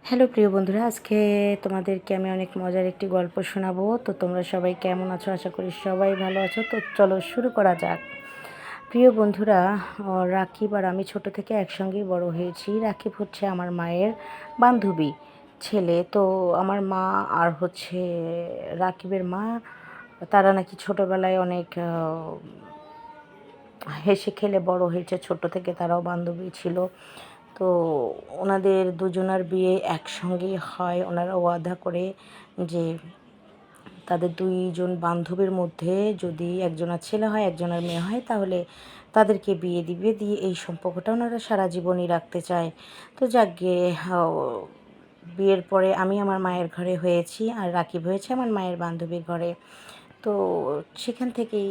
Hello প্রিয় বন্ধুরা, আজকে তোমাদেরকে আমি অনেক মজার একটি গল্প শোনাবো। তো তোমরা সবাই কেমন আছো? আশা করি সবাই ভালো আছো। তো চলো শুরু করা যাক। প্রিয় বন্ধুরা, রাকিব আর আমি ছোট থেকে একসঙ্গেই বড় হয়েছি। রাকিব হচ্ছে আমার মায়ের বান্ধবী ছেলে। তো আমার মা আর হচ্ছে রাকিবের মা, তারা নাকি ছোটোবেলায় অনেক হেসে খেলে বড় হয়েছে। ছোট থেকে তারাও বান্ধবী ছিল। তো ওনাদের দুজনার বিয়ে একসঙ্গেই হয়। ওনারা ওয়াদা করে যে তাদের দুইজন বান্ধবীর মধ্যে যদি একজনের ছেলে হয় একজনের মেয়ে হয় তাহলে তাদেরকে বিয়ে দিবে, দিয়ে এই সম্পর্কটা ওনারা সারা জীবনই রাখতে চায়। তো যাকগে, বিয়ের পরে আমি আমার মায়ের ঘরে হয়েছি আর রাকিব হয়েছে আমার মায়ের বান্ধবীর ঘরে। তো সেখান থেকেই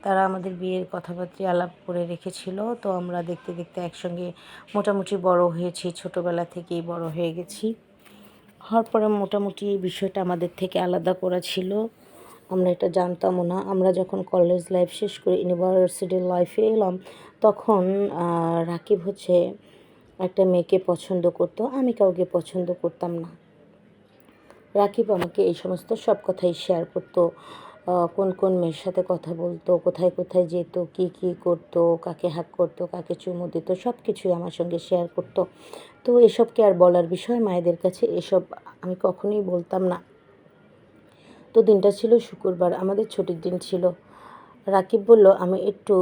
তারা আমাদের বিয়ের কথাবার্তা আলাপ করে রেখেছিল। তো আমরা দেখতে দেখতে একসঙ্গে মোটামুটি বড় হয়েছি, ছোটোবেলা থেকেই বড় হয়ে গেছি। হওয়ার পরে মোটামুটি এই বিষয়টা আমাদের থেকে আলাদা করা ছিল, আমরা এটা জানতামও না। আমরা যখন কলেজ লাইফ শেষ করে ইউনিভার্সিটি লাইফে এলাম তখন রাকিব হচ্ছে একটা মেয়েকে পছন্দ করতো, আমি কাউকে পছন্দ করতাম না। রাকিব আমাকে এই সমস্ত সব কথাই শেয়ার করতো, কোন কোন মেয়ের সাথে কথা বলতো, কোথায় কোথায় যেত, কী কী করতো, কাকে হাক করতো, কাকে চুমু দিত, সব কিছুই আমার সঙ্গে শেয়ার করতো। তো এসবকে আর বলার বিষয় মায়েদের কাছে, এসব আমি কখনোই বলতাম না। তো দিনটা ছিল শুক্রবার, আমাদের ছুটির দিন ছিল। রাকিব বলল আমি একটু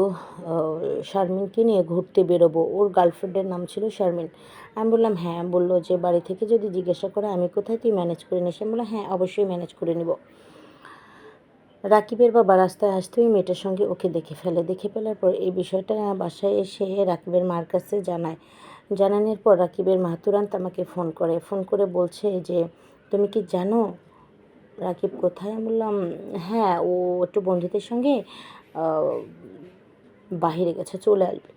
শারমিনকে নিয়ে ঘুরতে বেরোবো। ওর গার্লফ্রেন্ডের নাম ছিল শারমিন। আমি বললাম হ্যাঁ। বললো যে বাড়ি থেকে যদি জিজ্ঞাসা করে আমি কোথায়, তুই ম্যানেজ করে নিস। আমি বললাম হ্যাঁ, অবশ্যই ম্যানেজ করে নিব। রাকিবের বাবা রাস্তায় আসতে ওই মেয়েটার সঙ্গে ওকে দেখে ফেলে। দেখে ফেলার পর এই বিষয়টা বাসায় এসে রাকিবের মার কাছে জানায়। জানানোর পর রাকিবের মা তুরান্ত আমাকে ফোন করে। ফোন করে বলছে যে তুমি কি জানো রাকিব কোথায়? আমি বললাম হ্যাঁ, ও একটু বন্ধুদের সঙ্গে বাহিরে গেছে, চলে আসবে।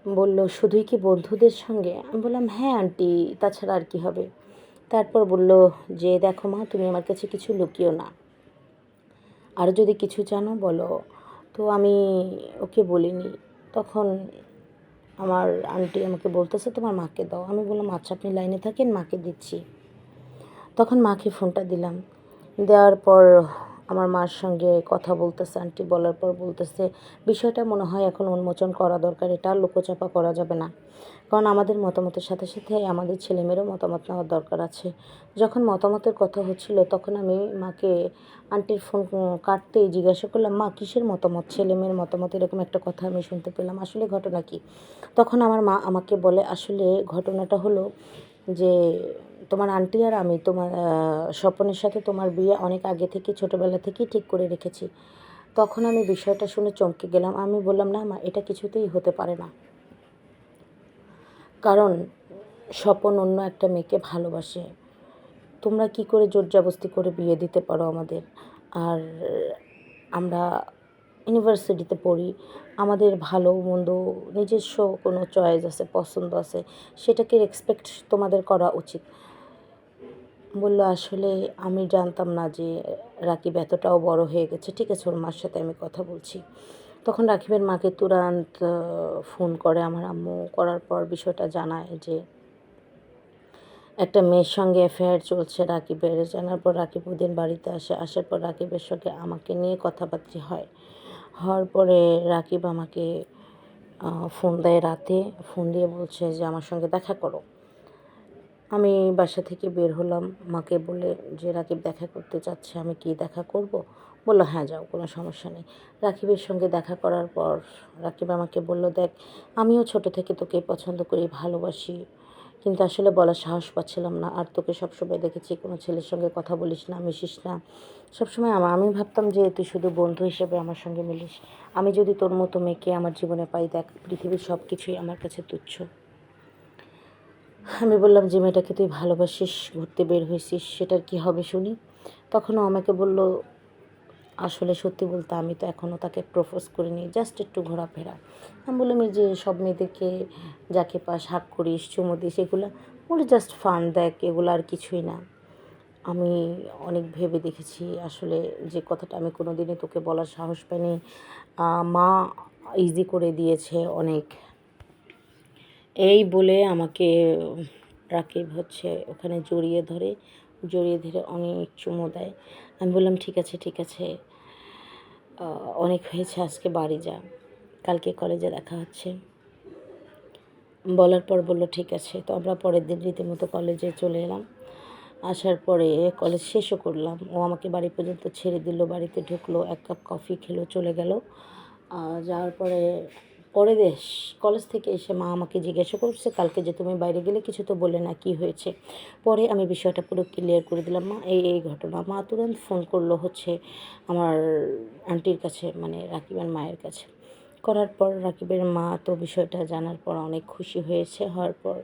বলল শুধুই কি বন্ধুদের সঙ্গে? আমি বললাম হ্যাঁ আন্টি, তাছাড়া আর কি হবে। তারপর বলল যে দেখো মা, তুমি আমার কাছে কিছু লুকিও না, আরও যদি কিছু জানো বলো। তো আমি ওকে বলিনি। তখন আমার আন্টি আমাকে বলতেছে তোমার মাকে দাও। আমি বললাম আচ্ছা, আপনি লাইনে থাকেন, মাকে দিচ্ছি। তখন মাকে ফোনটা দিলাম। দেওয়ার পর আমার মার সঙ্গে কথা বলতেছে আন্টি, বলার পর বলতেছে বিষয়টা মনে হয় এখন উন্মোচন করা দরকার, এটা আর লুকোচাপা করা যাবে না। কারণ আমাদের মতামতের সাথে সাথে আমাদের ছেলেমেয়েরও মতামত নেওয়ার দরকার আছে। যখন মতামতের কথা হচ্ছিল তখন আমি মাকে, আন্টির ফোন কাটতেই জিজ্ঞাসা করলাম মা কিসের মতামত, ছেলেমেয়ের মতামত, এরকম একটা কথা আমি শুনতে পেলাম, আসলে ঘটনা কী? তখন আমার মা আমাকে বলে আসলে ঘটনাটা হলো যে তোমার আন্টি আর আমি তোমার স্বপনের সাথে তোমার বিয়ে অনেক আগে থেকে, ছোটোবেলা থেকেই ঠিক করে রেখেছি। তখন আমি বিষয়টা শুনে চমকে গেলাম। আমি বললাম না মা, এটা কিছুতেই হতে পারে না। কারণ স্বপন অন্য একটা মেয়েকে ভালোবাসে, তোমরা কি করে জোরজবস্তি করে বিয়ে দিতে পারো আমাদের? আর আমরা ইউনিভার্সিটিতে পড়ি, আমাদের ভালো মন্দ নিজস্ব কোনো চয়েস আছে, পছন্দ আছে, সেটাকে রেসপেক্ট তোমাদের করা উচিত। বলল আসলে আমি জানতাম না যে রাকিব এতটাও বড় হয়ে গেছে। ঠিক আছে, ওর মার সাথে আমি কথা বলছি। তখন রাকিবের মাকে তুরান্ত ফোন করে আমার আম্মু। করার পর বিষয়টা জানায় যে একটা মেয়ের সঙ্গে অ্যাফেয়ার চলছে রাকিবের। জানার পর রাকিব ওদিন বাড়িতে আসে। আসার পর রাকিবের সঙ্গে আমাকে নিয়ে কথাবার্তা হয়। হওয়ার পরে রাকিব আমাকে ফোন দেয় রাতে। ফোন দিয়ে বলছে যে আমার সঙ্গে দেখা করো। আমি বাসা থেকে বের হলাম, মাকে বলে যে রাকিব দেখা করতে চাচ্ছে, আমি কি দেখা করব? বললো হ্যাঁ যাও, কোনো সমস্যা নেই। রাকিবের সঙ্গে দেখা করার পর রাকিব আমাকে বলল দেখ, আমিও ছোট থেকে তোকে পছন্দ করি, ভালোবাসি, কিন্তু আসলে বলার সাহস পাচ্ছিলাম না। আর তোকে সবসময় দেখেছি কোনো ছেলের সঙ্গে কথা বলিস না, মিশিস না। সবসময় আমি ভাবতাম যে তুই শুধু বন্ধু হিসেবে আমার সঙ্গে মিলিস। আমি যদি তোর মতো মেয়েকে আমার জীবনে পাই, দেখ পৃথিবীর সব কিছুই আমার কাছে তুচ্ছ। আমি বললাম যে মেয়েটাকে তুই ভালোবাসিস, ঘুরতে বের হয়েছিস, সেটার কি হবে শুনি? তখনও আমাকে বলল আসলে সত্যি বলতে আমি তো এখনও তাকে প্রপোজ করিনি, জাস্ট একটু ঘোরাফেরা। আমি বললাম এই যে সব মেয়েদেরকে যাকে পাস হাক করিস, চুমু দিস, এগুলো বলে জাস্ট ফান, দেখ এগুলো আর কিছুই না। আমি অনেক ভেবে দেখেছি আসলে যে কথাটা আমি কোনো দিনই তোকে বলার সাহস পাইনি। মা ইজি করে দিয়েছে অনেক। এই বলে আমাকে রাকিব হচ্ছে ওখানে জড়িয়ে ধরে অনেক চুমু দেয়। আমি বললাম ঠিক আছে ঠিক আছে, অনেক হয়েছে, আজকে বাড়ি যা, কালকে কলেজে দেখা হচ্ছে। বলার পর বলল ঠিক আছে। তো আমরা পরের দিন রীতিমতো কলেজে চলে এলাম। আসার পরে কলেজ শেষও করলাম, ও আমাকে বাড়ি পর্যন্ত ছেড়ে দিল, বাড়িতে ঢুকলো, 1 কাপ কফি খেলো, চলে গেল। যাওয়ার পরে পরে দেশ কলেজ থেকে এসে মা আমাকে জিজ্ঞাসা করছে কালকে যে তুমি বাইরে গেলে, কিছু তো বলে না, কি হয়েছে? পরে আমি বিষয়টা পুরো ক্লিয়ার করে দিলাম, মা এই এই ঘটনা। মা তুরন্ত ফোন করলো হচ্ছে আমার আন্টির কাছে, মানে রাকিবের মায়ের কাছে। করার পর রাকিবের মা তো বিষয়টা জানার পর অনেক খুশি হয়েছে। হওয়ার পর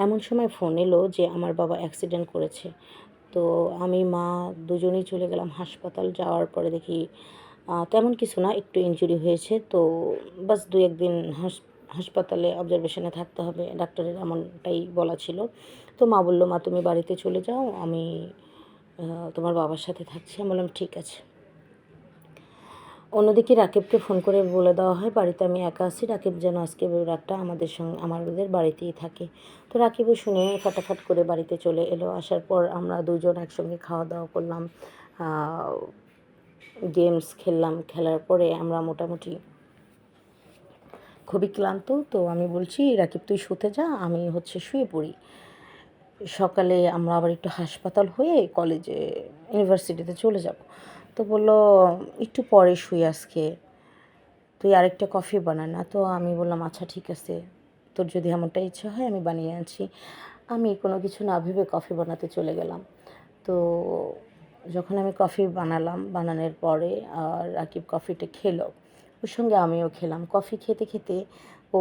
এমন সময় ফোন এলো যে আমার বাবা অ্যাক্সিডেন্ট করেছে। তো আমি মা দুজনেই চলে গেলাম হাসপাতাল। যাওয়ার পরে দেখি তেমন কিছু না, একটু ইনজুরি হয়েছে। তো বাস 2-1 দিন হাসপাতালে অবজারভেশনে থাকতে হবে, ডাক্তারের এমনটাই বলা ছিল। তো মা বলল, মা তুমি বাড়িতে চলে যাও, আমি তোমার বাবার সাথে থাকছি। আমি বললাম ঠিক আছে। অন্যদিকে রাকিবকে ফোন করে বলে দেওয়া হয় বাড়িতে আমি একা আছি, রাকিব যেন আজকে রাতটা আমাদের বাড়িতেই থাকে। তো রাকিবও শুনে ফাটাফাট করে বাড়িতে চলে এলো। আসার পর আমরা দুজন একসঙ্গে খাওয়া দাওয়া করলাম, গেমস খেললাম। খেলার পরে আমরা মোটামুটি খুবই ক্লান্ত। তো আমি বলছি রাকিব তুই শুতে যা, আমি হচ্ছে শুয়ে পড়ি, সকালে আমরা আবার একটু হাসপাতাল হয়ে কলেজে ইউনিভার্সিটিতে চলে যাব। তো বললো একটু পরে শুই আজকে, তুই আরেকটা কফি বানা না। তো আমি বললাম আচ্ছা ঠিক আছে, তোর যদি এমনটা ইচ্ছা হয় আমি বানিয়ে আনছি। আমি কোনো কিছু না ভেবে কফি বানাতে চলে গেলাম। তো যখন আমি কফি বানালাম, বানানোর পরে রাকিব কফিটা খেলো, ওর সঙ্গে আমিও খেলাম। কফি খেতে খেতে ও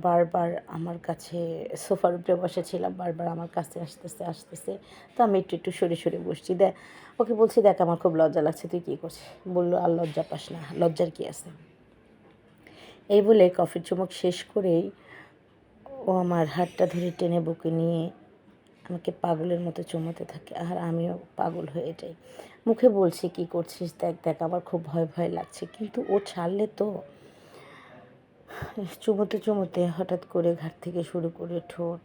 বারবার আমার কাছে, সোফার উপরে বসেছিলাম, বারবার আমার কাছে আসতেছে। তো আমি একটু একটু সরে সরে বসছি। ওকে বলছি দেখ আমার খুব লজ্জা লাগছে, তুই কী করছিস? বললো আর লজ্জা পাস না, লজ্জার কী আছে? এই বলে কফির চুমুক শেষ করেই ও আমার হাতটা ধরে টেনে বুকে নিয়ে আমাকে পাগলের মতো চুমোতে থাকে, আর আমিও পাগল হয়ে যাই। মুখে বলছি কী করছিস, দেখ দেখ আমার খুব ভয় ভয় লাগছে, কিন্তু ও ছাড়লে তো। চুমোতে চুমোতে হঠাৎ করে ঘাট থেকে শুরু করে ঠোঁট,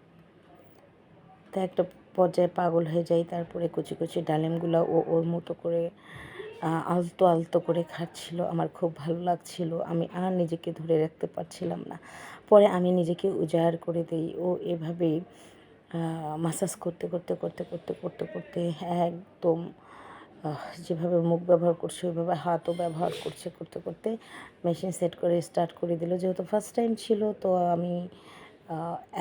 তা একটা পর্যায়ে পাগল হয়ে যাই। তারপরে কুচি কুচি ডালিমগুলো ও ওর মতো করে আলতো আলতো করে খাচ্ছিল। আমার খুব ভালো লাগছিল, আমি আর নিজেকে ধরে রাখতে পারছিলাম না। পরে আমি নিজেকে উজাড় করে দিই। ও এভাবেই মাসাজ করতে করতে করতে করতে করতে করতে একদম যেভাবে মুখ ব্যবহার করছে ওইভাবে হাতও ব্যবহার করছে, করতে করতে মেশিন সেট করে স্টার্ট করে দিল। যেহেতু ফার্স্ট টাইম ছিল, তো আমি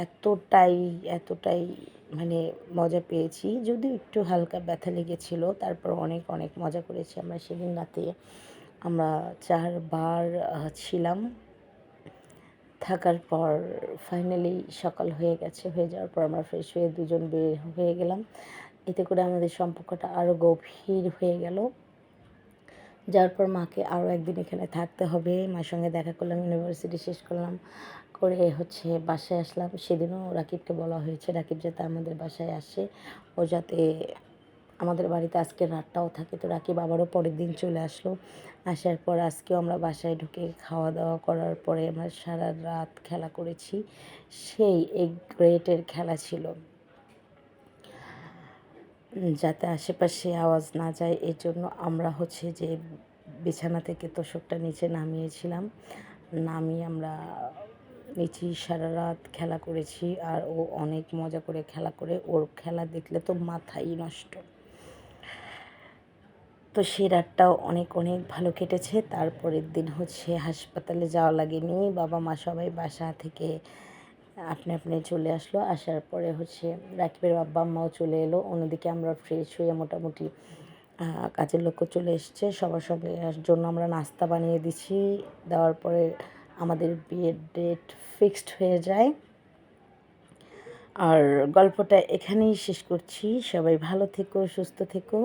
এতটাই এতটাই মানে মজা পেয়েছি, যদিও একটু হালকা ব্যথা লেগেছিল। তারপর অনেক অনেক মজা করেছি আমরা সেদিন রাতে। আমরা 4 বার ছিলাম। থাকার পর ফাইনালি সকাল হয়ে গেছে, হয়ে যাওয়ার পর আমরা ফ্রেশ হয়ে দুজন বের হয়ে গেলাম। এতে করে আমাদের সম্পর্কটা আরও গভীর হয়ে গেল। যাওয়ার পর মাকে আরও একদিন এখানে থাকতে হবে, মায়ের সঙ্গে দেখা করলাম, ইউনিভার্সিটি শেষ করলাম, করে হচ্ছে বাসায় আসলাম। সেদিনও রাকিবকে বলা হয়েছে রাকিব যাতে আমাদের বাসায় আসে, ও যাতে আমাদের বাড়িতে আজকের রাতটাও থাকে। তো রাকিব আবারও পরের দিন চলে আসলো। আসার পর আজকেও আমরা বাসায় ঢুকে খাওয়া দাওয়া করার পরে আমরা সারা রাত খেলা করেছি। সেই গ্রেটের খেলা ছিল, যাতে আশেপাশে আওয়াজ না যায় এর জন্য আমরা হচ্ছে যে বিছানা থেকে তোশকটা নিচে নামিয়েছিলাম, নামিয়ে আমরা নিচে সারা রাত খেলা করেছি। আর ও অনেক মজা করে খেলা করে, ওর খেলা দেখলে তো মাথাই নষ্ট। তো সেই রাতটাও অনেক অনেক ভালো কেটেছে। তারপরের দিন হচ্ছে হাসপাতালে যাওয়া লাগেনি, বাবা মা সবাই বাসা থেকে আপনি আপনি চলে আসলো। আসার পরে হচ্ছে রাকিবের আব্বা আম্মাও চলে এলো। অন্যদিকে আমরা ফ্রেশ হয়ে মোটামুটি কাজের লোকও চলে এসছে, সবার সঙ্গে জন্য আমরা নাস্তা বানিয়ে দিছি। দেওয়ার পরে আমাদের বিয়ের ডেট ফিক্সড হয়ে যায়। আর গল্পটা এখানেই শেষ করছি। সবাই ভালো থেকো, সুস্থ থেকো।